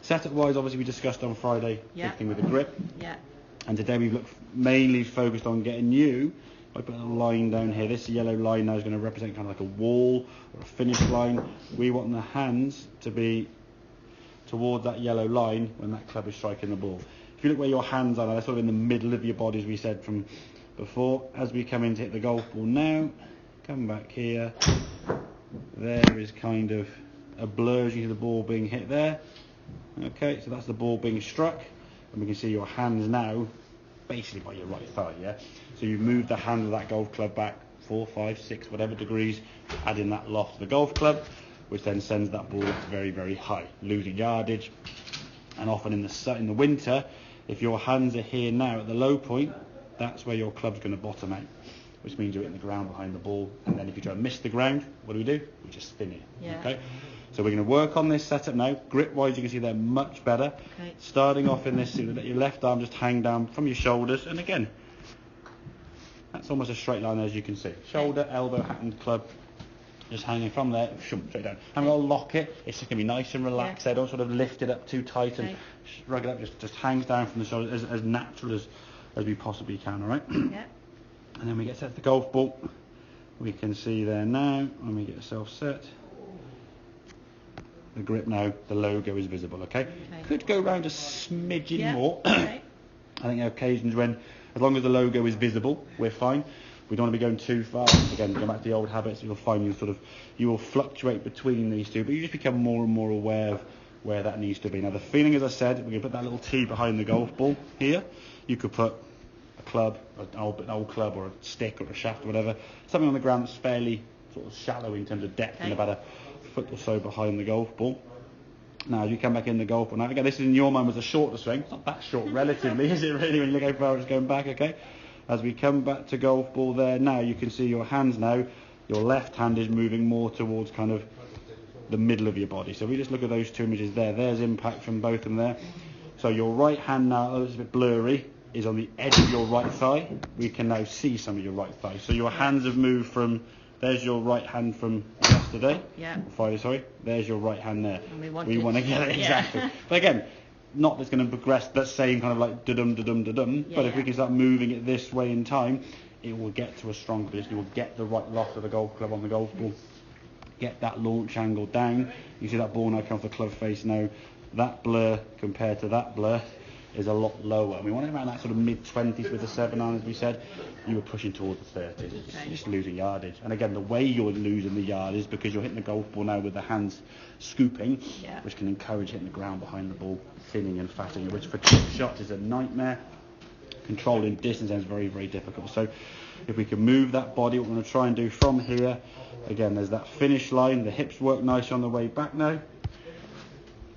Setup wise, obviously we discussed on Friday, Yeah. big thing with the grip. Yeah. And today we've mainly focused on getting you, I put a line down here, this yellow line now is going to represent kind of like a wall or a finish line. We want the hands to be towards that yellow line when that club is striking the ball. If you look where your hands are, they're sort of in the middle of your body, as we said from before. As we come in to hit the golf ball now, come back here, there is kind of a blur as you see the ball being hit there. Okay, so that's the ball being struck, and we can see your hands now basically by your right thigh, yeah? So you move the hand of that golf club back 4, 5, 6, whatever degrees, adding that loft to the golf club, which then sends that ball up very, very high, losing yardage. And often in the winter, if your hands are here now at the low point, that's where your club's going to bottom out, which means you're hitting the ground behind the ball. And then if you try to miss the ground, what do? We just spin it. Yeah. Okay. So we're going to work on this setup now. Grip-wise, you can see they're much better. Okay. Starting off in this, so let your left arm just hang down from your shoulders. And again, that's almost a straight line as you can see. Shoulder, elbow, hand, club, just hanging from there, straight down. And we'll lock it. It's just going to be nice and relaxed there. Don't sort of lift it up too tight and shrug it up. Just hangs down from the shoulders as natural as we possibly can, all right? Yeah. And then we get set to the golf ball. We can see there now, when we get ourselves set, the grip now, the logo is visible, okay? Could go round a smidgen more. Okay. I think there are occasions when, as long as the logo is visible, we're fine. We don't want to be going too far. Again, go back to the old habits, you'll find you will fluctuate between these two, but you just become more and more aware of where that needs to be. Now the feeling, as I said, we're going to put that little T behind the golf ball here. You could put a club, an old club or a stick or a shaft or whatever, something on the ground that's fairly sort of shallow in terms of depth and about a foot or so behind the golf ball. Now as you come back in the golf ball, now again this in your mind was a shorter swing. It's not that short relatively, is it really, when you look how far it's going back, okay? As we come back to golf ball there now, you can see your hands now, your left hand is moving more towards kind of the middle of your body. So we just look at those two images there, there's impact from both of them there. So your right hand now, it's a bit blurry, is on the edge of your right thigh. We can now see some of your right thigh. So your hands have moved from, there's your right hand from yesterday. Yeah. Friday, sorry. There's your right hand there. And we want to get it, exactly. But again, not that's going to progress that same kind of like da-dum, da-dum, da-dum. But if we can start moving it this way in time, it will get to a strong position. You will get the right loft of the golf club on the golf ball. Get that launch angle down. You see that ball now come off the club face now. That blur compared to that blur is a lot lower. And we want it around that sort of mid-20s with the 7-iron, as we said. You were pushing towards the 30s. You're just losing yardage. And again, the way you're losing the yard is because you're hitting the golf ball now with the hands scooping, which can encourage hitting the ground behind the ball, thinning and fatting, which for chip shots is a nightmare. Controlling distance is very, very difficult. So if we can move that body, what we're going to try and do from here, again, there's that finish line. The hips work nice on the way back now.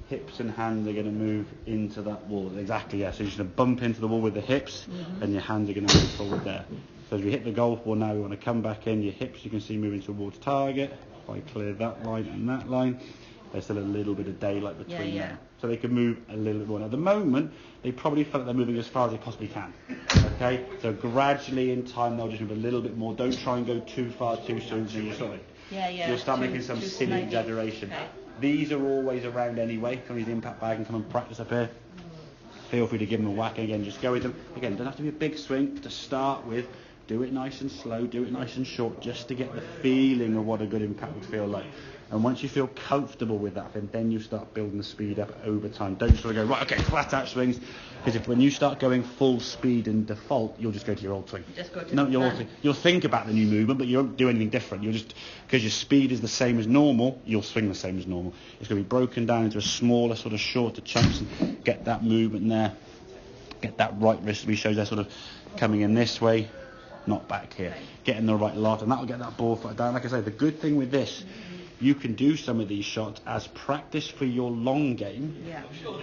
Hips and hands are going to move into that wall. Exactly, yeah. So you're just going to bump into the wall with the hips, and your hands are going to move forward there. So as we hit the golf ball now, we want to come back in. Your hips, you can see, moving towards target. If I clear that line and that line, there's still a little bit of daylight between them. So they can move a little bit more. Now, at the moment, they probably feel like they're moving as far as they possibly can. Okay? So gradually in time, they'll just move a little bit more. Don't try and go too far too soon, so you'll start making some silly exaggeration. These are always around anyway. Come use the impact bag and come and practice up here. Feel free to give them a whack, and again, just go with them. Again, don't have to be a big swing to start with. Do it nice and slow, do it nice and short, just to get the feeling of what a good impact would feel like. And once you feel comfortable with that, then you start building the speed up over time. Don't sort of go, right, okay, flat out swings. Because when you start going full speed and default, you'll just go to your old swing. You'll think about the new movement, but you won't do anything different. You'll just, because your speed is the same as normal, you'll swing the same as normal. It's going to be broken down into a smaller, sort of shorter chunks, and get that movement there. Get that right wrist, we shows there sort of coming in this way, not back here. Getting the right lot, and that'll get that ball flat down. Like I say, the good thing with this, you can do some of these shots as practice for your long game,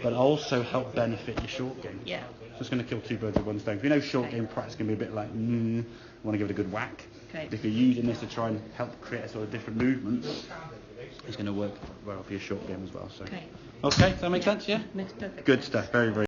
but also help benefit your short game. So it's going to kill two birds with one stone. If you know short game practice can be a bit like, want to give it a good whack. But if you're using this to try and help create a sort of different movement, it's going to work well for your short game as well. So, okay, does that make sense? Yeah? Makes perfect Good stuff. Very, very